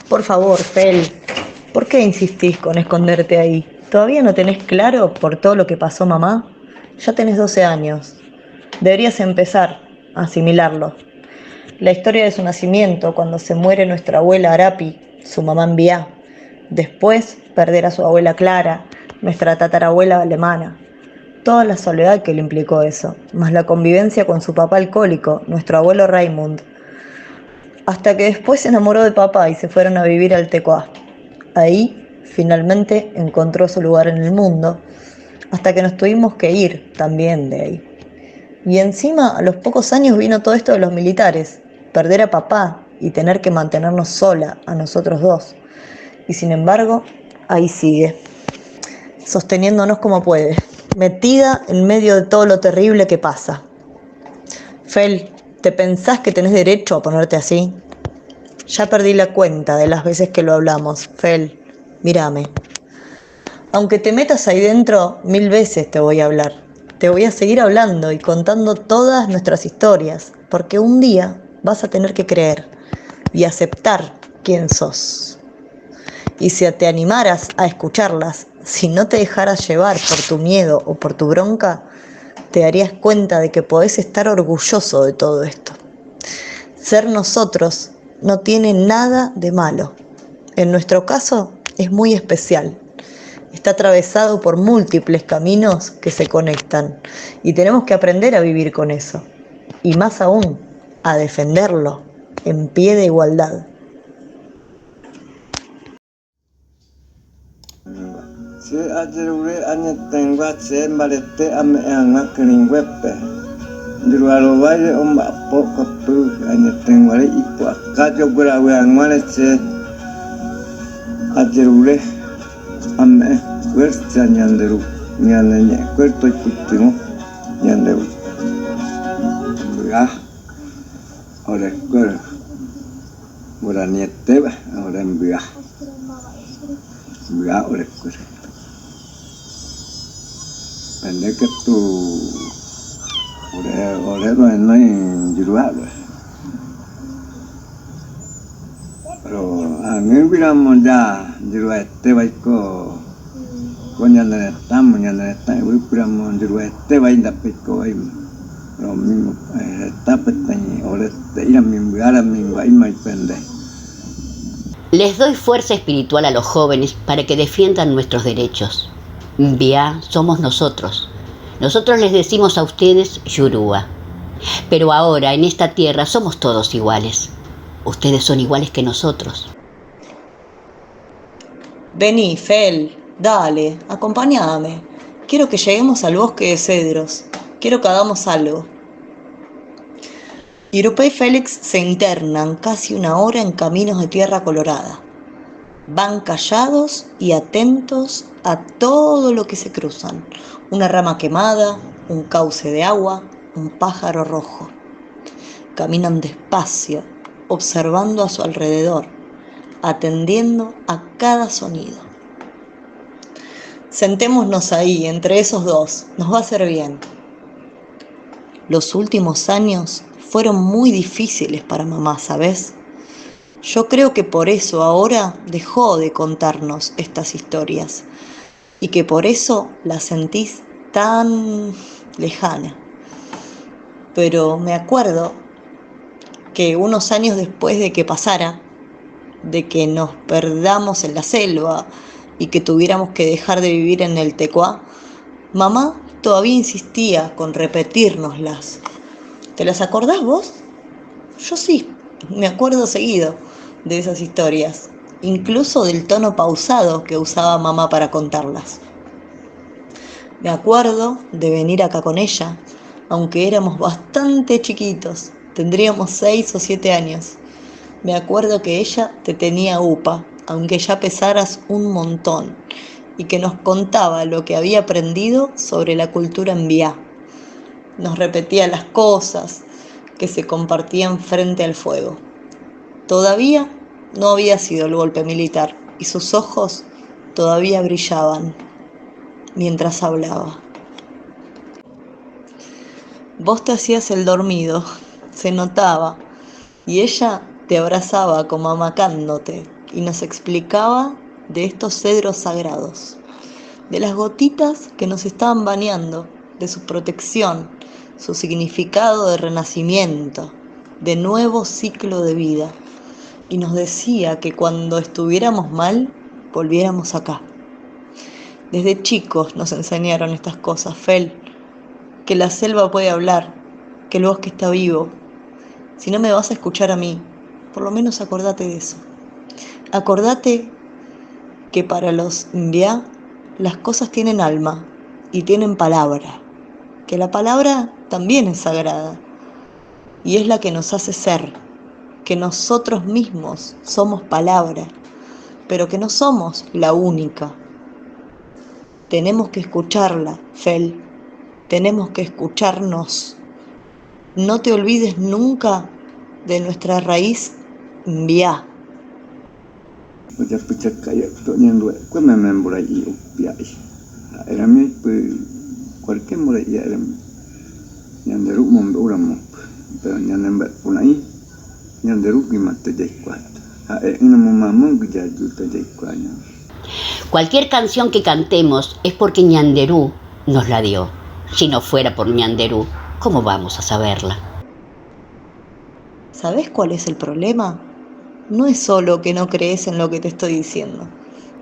Por favor, Fel, ¿por qué insistís con esconderte ahí? ¿Todavía no tenés claro por todo lo que pasó mamá? Ya tenés 12 años. Deberías empezar a asimilarlo. La historia de su nacimiento, cuando se muere nuestra abuela Arapi, su mamá en Biá. Después, perder a su abuela Clara, nuestra tatarabuela alemana. Toda la soledad que le implicó eso, más la convivencia con su papá alcohólico, nuestro abuelo Raymond. Hasta que después se enamoró de papá y se fueron a vivir al Tecoá. Ahí, finalmente, encontró su lugar en el mundo, hasta que nos tuvimos que ir también de ahí. Y encima, a los pocos años vino todo esto de los militares, perder a papá y tener que mantenernos sola, a nosotros dos. Y sin embargo, ahí sigue, sosteniéndonos como puede, metida en medio de todo lo terrible que pasa. Fel, ¿te pensás que tenés derecho a ponerte así? Ya perdí la cuenta de las veces que lo hablamos. Fel, mírame. Aunque te metas ahí dentro, 1000 veces te voy a hablar. Te voy a seguir hablando y contando todas nuestras historias, porque un día vas a tener que creer y aceptar quién sos. Y si te animaras a escucharlas, si no te dejaras llevar por tu miedo o por tu bronca, te darías cuenta de que podés estar orgulloso de todo esto. Ser nosotros no tiene nada de malo. En nuestro caso es muy especial. Está atravesado por múltiples caminos que se conectan y tenemos que aprender a vivir con eso. Y más aún, a defenderlo en pie de igualdad. Se ajerure anyetengwa se malete ameanga kringwepe. Diruaro valle omba poco pu anyetengwa ipo akajo gurawe angwale se ajerure ame kuerta nyanderu nyanenye kuerto ikutimo nyanderu. Ya ore kuer buraniete ba ore mbia. Mbia ore kuer. Pendek tu ore lo en jirualo. Pero a mí hubiéramos ya jiruete baiko koñana está hubiéramos jiruete bainda pico ahí. Lo mismo está petani ore te ir a mi mbia mi baima y pende. Les doy fuerza espiritual a los jóvenes para que defiendan nuestros derechos. Mbia somos nosotros. Nosotros les decimos a ustedes Yurua. Pero ahora, en esta tierra, somos todos iguales. Ustedes son iguales que nosotros. Vení, Fel, dale, acompáñame. Quiero que lleguemos al bosque de cedros. Quiero que hagamos algo. Irupé y Félix se internan casi una hora en caminos de tierra colorada. Van callados y atentos a todo lo que se cruzan. Una rama quemada, un cauce de agua, un pájaro rojo. Caminan despacio, observando a su alrededor, atendiendo a cada sonido. Sentémonos ahí, entre esos dos, nos va a hacer bien. Los últimos años fueron muy difíciles para mamá, ¿sabes? Yo creo que por eso ahora dejó de contarnos estas historias y que por eso la sentís tan lejana. Pero me acuerdo que unos años después de que pasara, de que nos perdamos en la selva y que tuviéramos que dejar de vivir en el Tecoá, mamá todavía insistía con repetírnoslas. ¿Te las acordás vos? Yo sí, me acuerdo seguido de esas historias, incluso del tono pausado que usaba mamá para contarlas. Me acuerdo de venir acá con ella, aunque éramos bastante chiquitos, tendríamos 6 o 7 años. Me acuerdo que ella te tenía upa, aunque ya pesaras un montón, y que nos contaba lo que había aprendido sobre la cultura en Biá. Nos repetía las cosas que se compartían frente al fuego. Todavía no había sido el golpe militar y sus ojos todavía brillaban mientras hablaba. Vos te hacías el dormido, se notaba, y ella te abrazaba como amacándote, y nos explicaba de estos cedros sagrados, de las gotitas que nos estaban bañando, de su protección, su significado de renacimiento, de nuevo ciclo de vida. Y nos decía que cuando estuviéramos mal, volviéramos acá. Desde chicos nos enseñaron estas cosas, Fel, que la selva puede hablar, que el bosque está vivo. Si no me vas a escuchar a mí, por lo menos acordate de eso. Acordate que para los Mbiá las cosas tienen alma y tienen palabra, que la palabra también es sagrada y es la que nos hace ser, que nosotros mismos somos palabra, pero que no somos la única. Tenemos que escucharla, Fel, tenemos que escucharnos. No te olvides nunca de nuestra raíz Mbiá. Pecah kayak tu yang dua, kau memang boleh iupiai. Erami kualquier boleh ia erami. Yang deruk membuat orang mau, yang nembat punai, yang deruk gimat terjadi kuat. Ini memang gejala terjadi kuatnya. Cualquier canción que cantemos es porque Ñanderú nos la dio. Si no fuera por Ñanderú, ¿cómo vamos a saberla? ¿Sabés cuál es el problema? No es solo que no crees en lo que te estoy diciendo.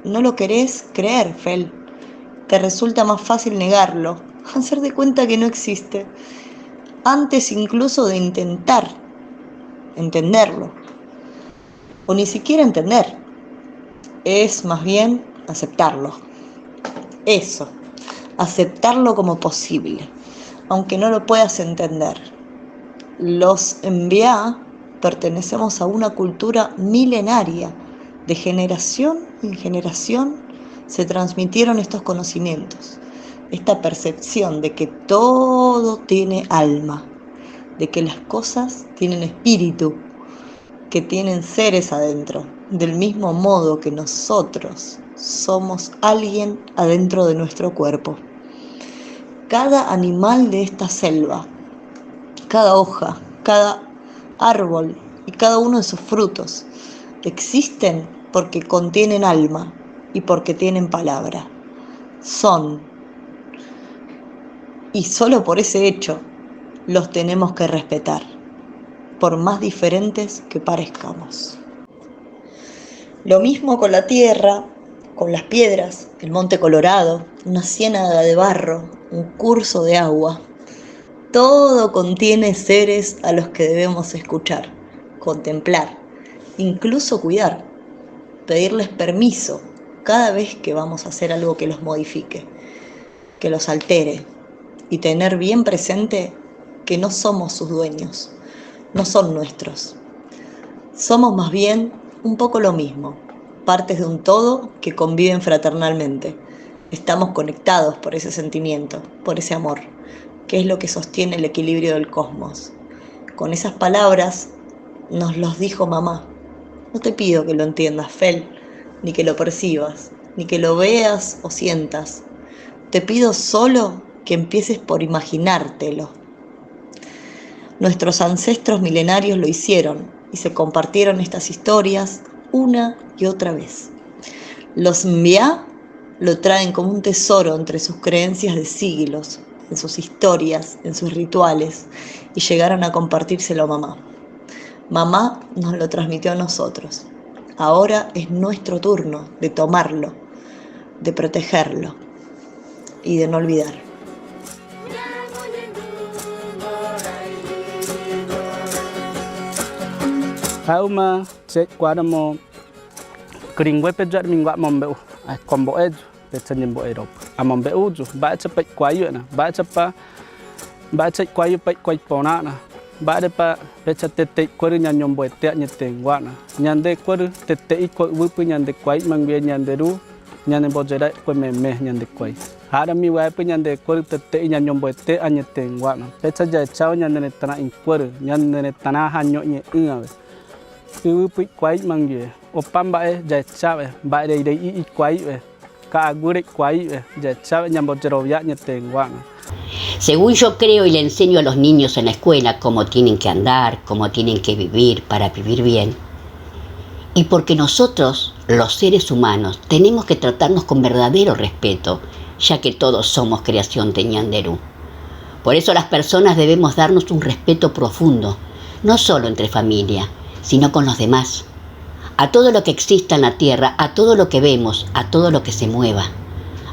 No lo querés creer, Fel. Te resulta más fácil negarlo, hacer de cuenta que no existe, antes incluso de intentar entenderlo. O ni siquiera entender. Es más bien aceptarlo. Eso, aceptarlo como posible, aunque no lo puedas entender. Los Mbiá pertenecemos a una cultura milenaria. De generación en generación se transmitieron estos conocimientos, esta percepción de que todo tiene alma, de que las cosas tienen espíritu, que tienen seres adentro, del mismo modo que nosotros somos alguien adentro de nuestro cuerpo. Cada animal de esta selva, cada hoja, cada árbol y cada uno de sus frutos existen porque contienen alma y porque tienen palabra. Son. Y solo por ese hecho los tenemos que respetar, por más diferentes que parezcamos. Lo mismo con la tierra, con las piedras, el monte Colorado, una ciénaga de barro, un curso de agua. Todo contiene seres a los que debemos escuchar, contemplar, incluso cuidar, pedirles permiso cada vez que vamos a hacer algo que los modifique, que los altere, y tener bien presente que no somos sus dueños, no son nuestros. Somos más bien un poco lo mismo, partes de un todo que conviven fraternalmente. Estamos conectados por ese sentimiento, por ese amor, que es lo que sostiene el equilibrio del cosmos. Con esas palabras nos los dijo mamá. No te pido que lo entiendas, Fel, ni que lo percibas, ni que lo veas o sientas. Te pido solo que empieces por imaginártelo. Nuestros ancestros milenarios lo hicieron y se compartieron estas historias una y otra vez. Los Mbiá lo traen como un tesoro entre sus creencias de siglos, en sus historias, en sus rituales, y llegaron a compartírselo a mamá. Mamá nos lo transmitió a nosotros. Ahora es nuestro turno de tomarlo, de protegerlo y de no olvidar. Hauma cek kuadamo kringwe pejuat mingwak mombeu kombo eju pecenjem bo erop amombeu ju ba cepet kwayu na ba cek kwayu pek kwai pona na ba de pa pecha tete kwaru nyanyom bo te nyeteng wa na nyande kwaru tete iko wupu nyande kwai mangbe nyande ru nyande bo jera ko meme nyande kwai hada mi wa pe nyande kwaru tete nyanyom bo te anyeteng wa na pecha ja chao nyande ne tana in kwaru nyande ne tana hanyo nye ingawe cứ bị quấy mang gì, opam bay giải cháo bay đây đây ít quấy cả gu đấy quấy giải cháo nhằm một trầu giá nhiệt tình quá. Según yo creo y le enseño a los niños en la escuela cómo tienen que andar, cómo tienen que vivir para vivir bien. Y porque nosotros, los seres humanos, tenemos que tratarnos con verdadero respeto, ya que todos somos creación de Ñanderú. Por eso las personas debemos darnos un respeto profundo, no solo entre familia, sino con los demás. A todo lo que exista en la tierra, a todo lo que vemos, a todo lo que se mueva,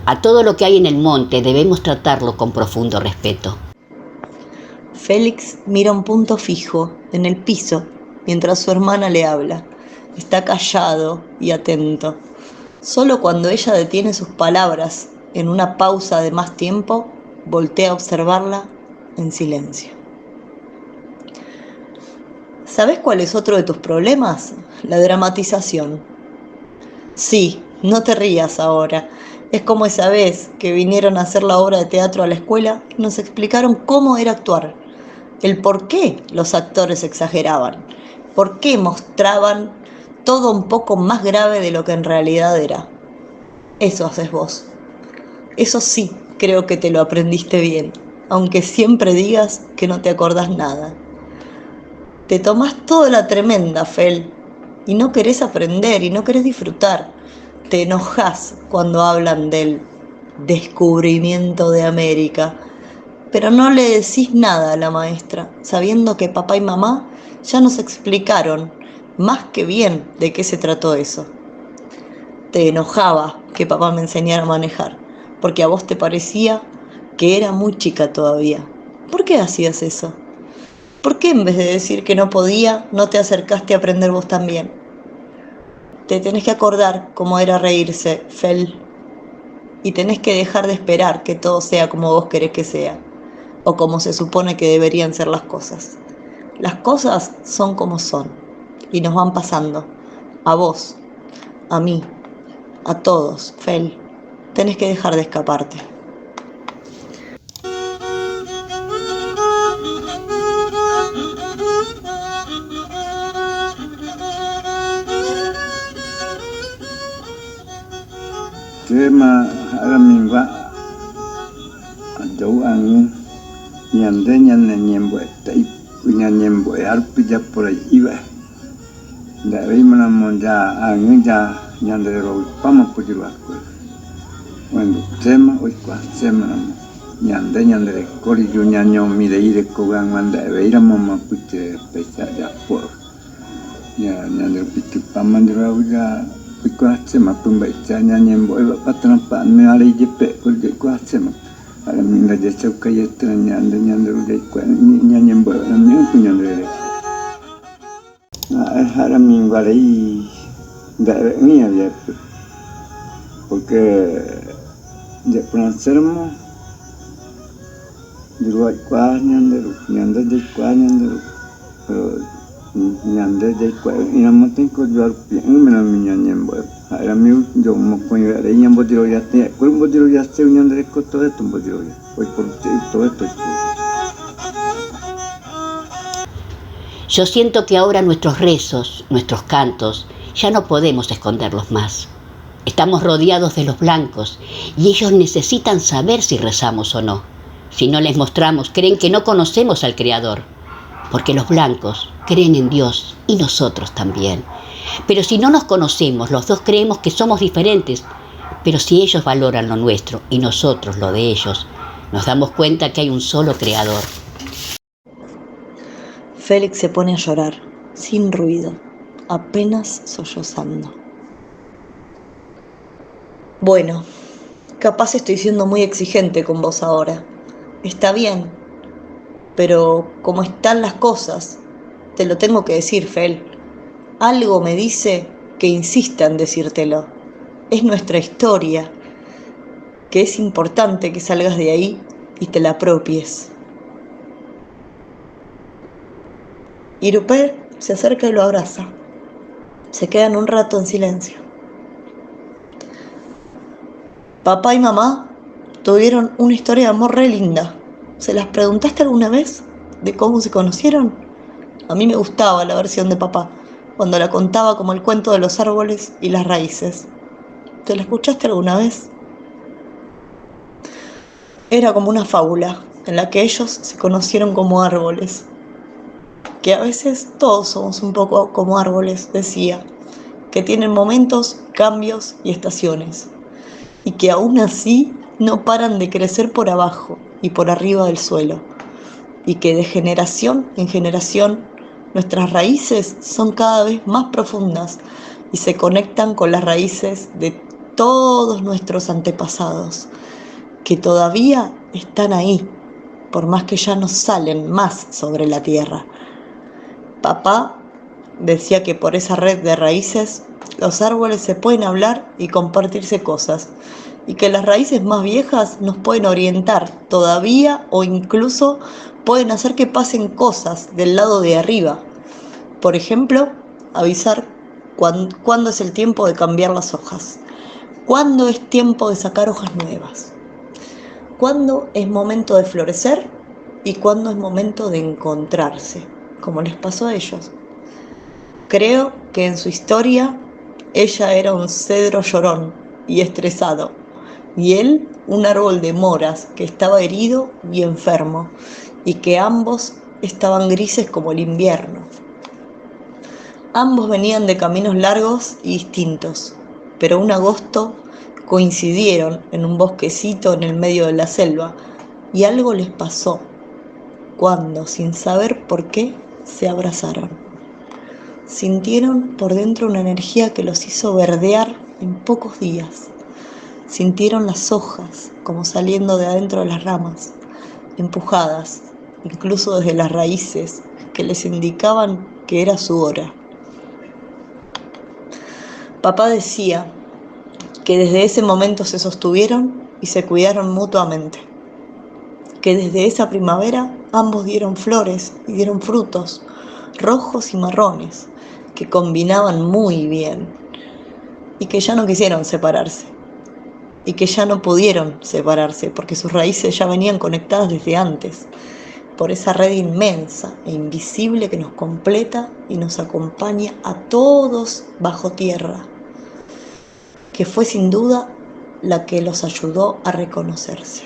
a todo lo que hay en el monte, debemos tratarlo con profundo respeto. Félix mira un punto fijo en el piso mientras su hermana le habla. Está callado y atento. Solo cuando ella detiene sus palabras en una pausa de más tiempo, voltea a observarla en silencio. ¿Sabes cuál es otro de tus problemas? La dramatización. Sí, no te rías ahora. Es como esa vez que vinieron a hacer la obra de teatro a la escuela y nos explicaron cómo era actuar, el por qué los actores exageraban, por qué mostraban todo un poco más grave de lo que en realidad era. Eso haces vos. Eso sí, creo que te lo aprendiste bien, aunque siempre digas que no te acordás nada. Te tomás toda la tremenda, Fel, y no querés aprender y no querés disfrutar. Te enojás cuando hablan del descubrimiento de América, pero no le decís nada a la maestra, sabiendo que papá y mamá ya nos explicaron más que bien de qué se trató eso. Te enojaba que papá me enseñara a manejar, porque a vos te parecía que era muy chica todavía. ¿Por qué hacías eso? ¿Por qué en vez de decir que no podía, no te acercaste a aprender vos también? Te tenés que acordar cómo era reírse, Fel, y tenés que dejar de esperar que todo sea como vos querés que sea, o como se supone que deberían ser las cosas. Las cosas son como son, y nos van pasando, a vos, a mí, a todos, Fel. Tenés que dejar de escaparte. Tema haramingwa adau angin nyande nyanne nyembo tai punya nyembo arpi japora iba dari mana monja angin ja nyande ro pama pujiru aku wando tema oikwa tema nyande nyande kori ju nyanyo mire ire kogang wanda veira mama puche pesa japo ya nyande pitu pamandra uja kuatsema pembaca nyembo patrampa nari jepe kurje kuatsema ala minda jesa kayet nyande uja kwa nyembo nami punya ndere hara mingwari da ni ya porque de prancermo de luar kwa nyande de kwa nyande nyande de kwa ina maten ko jual piang mena minya nyembo ara miu jo mo koyo ara nyembo diro yatte ko mo diro yatte nyande ko to eto mo diro ya hoy por todo esto. Yo siento que ahora nuestros rezos, nuestros cantos, ya no podemos esconderlos más. Estamos rodeados de los blancos y ellos necesitan saber si rezamos o no. Si no les mostramos, creen que no conocemos al Creador. Porque los blancos creen en Dios y nosotros también. Pero si no nos conocemos, los dos creemos que somos diferentes. Pero si ellos valoran lo nuestro y nosotros lo de ellos, nos damos cuenta que hay un solo Creador. Félix se pone a llorar, sin ruido, apenas sollozando. Bueno, capaz estoy siendo muy exigente con vos ahora. Está bien. Pero como están las cosas, te lo tengo que decir, Fel. Algo me dice que insista en decírtelo. Es nuestra historia, que es importante que salgas de ahí y te la apropies. Iruper se acerca y lo abraza. Se quedan un rato en silencio. Papá y mamá tuvieron una historia de amor re linda. ¿Se las preguntaste alguna vez de cómo se conocieron? A mí me gustaba la versión de papá, cuando la contaba como el cuento de los árboles y las raíces. ¿Te la escuchaste alguna vez? Era como una fábula en la que ellos se conocieron como árboles. Que a veces todos somos un poco como árboles, decía, que tienen momentos, cambios y estaciones, y que aún así no paran de crecer por abajo y por arriba del suelo, y que de generación en generación nuestras raíces son cada vez más profundas y se conectan con las raíces de todos nuestros antepasados, que todavía están ahí, por más que ya no salen más sobre la tierra. Papá decía que por esa red de raíces los árboles se pueden hablar y compartirse cosas, y que las raíces más viejas nos pueden orientar todavía o incluso pueden hacer que pasen cosas del lado de arriba. Por ejemplo, avisar cuándo es el tiempo de cambiar las hojas, cuándo es tiempo de sacar hojas nuevas, cuándo es momento de florecer y cuándo es momento de encontrarse, como les pasó a ellos. Creo que en su historia ella era un cedro llorón y estresado, y él un árbol de moras que estaba herido y enfermo, y que ambos estaban grises como el invierno. Ambos venían de caminos largos y distintos, pero un agosto coincidieron en un bosquecito en el medio de la selva, y algo les pasó cuando, sin saber por qué, se abrazaron. Sintieron por dentro una energía que los hizo verdear en pocos días. Sintieron las hojas como saliendo de adentro de las ramas, empujadas, incluso desde las raíces, que les indicaban que era su hora. Papá decía que desde ese momento se sostuvieron y se cuidaron mutuamente, que desde esa primavera ambos dieron flores y dieron frutos, rojos y marrones, que combinaban muy bien, y que ya no quisieron separarse, y que ya no pudieron separarse, porque sus raíces ya venían conectadas desde antes, por esa red inmensa e invisible que nos completa y nos acompaña a todos bajo tierra, que fue sin duda la que los ayudó a reconocerse.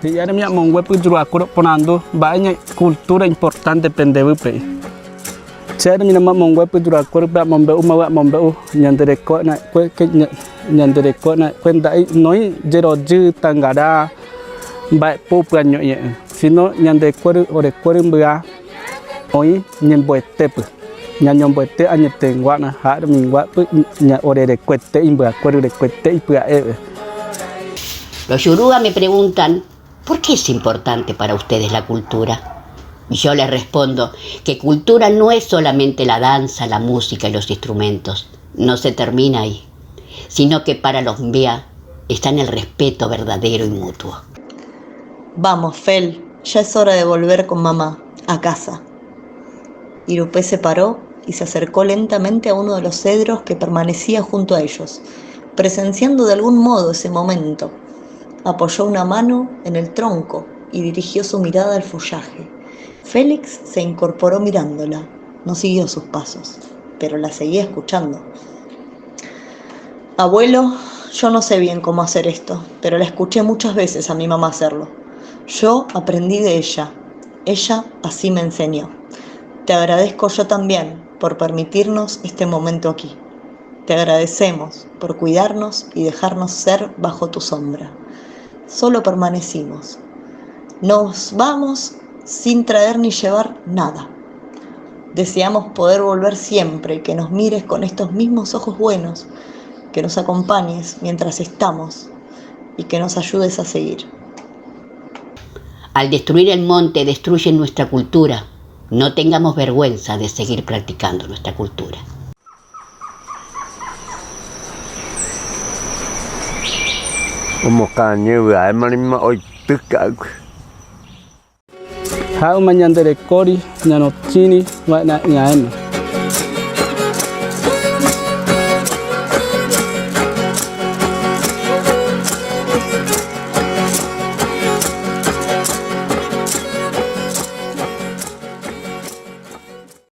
Ya era mi amor, pues yo acuerdo ponando vaya cultura importante pendebupe. Saya mina mamong pues yo acuerdo ba mombe nyandere ko na que nyandere ko na cuenta noi jeroju tangara ba popanyo ye sino nyandere ko ore ko mbia oi nyemboete pues nyanyomboete anyete ngwana ha mi ngwa pues nya ore de cuete imbia ko de cuete ipua Los Yoruba me preguntan, ¿por qué es importante para ustedes la cultura? Y yo les respondo que cultura no es solamente la danza, la música y los instrumentos. No se termina ahí, sino que para los Mbia está en el respeto verdadero y mutuo. Vamos, Fel, ya es hora de volver con mamá, a casa. Irupé se paró y se acercó lentamente a uno de los cedros que permanecía junto a ellos, presenciando de algún modo ese momento. Apoyó una mano en el tronco y dirigió su mirada al follaje. Félix se incorporó mirándola, no siguió sus pasos, pero la seguía escuchando. Abuelo, yo no sé bien cómo hacer esto, pero la escuché muchas veces a mi mamá hacerlo. Yo aprendí de ella así me enseñó. Te agradezco yo también por permitirnos este momento aquí. Te agradecemos por cuidarnos y dejarnos ser bajo tu sombra. Solo permanecimos. Nos vamos sin traer ni llevar nada. Deseamos poder volver siempre y que nos mires con estos mismos ojos buenos, que nos acompañes mientras estamos y que nos ayudes a seguir. Al destruir el monte destruyen nuestra cultura. No tengamos vergüenza de seguir practicando nuestra cultura. Một cả như vậy mà ôi tất cả Hao manyandere kori nyano chini wa na nyaen.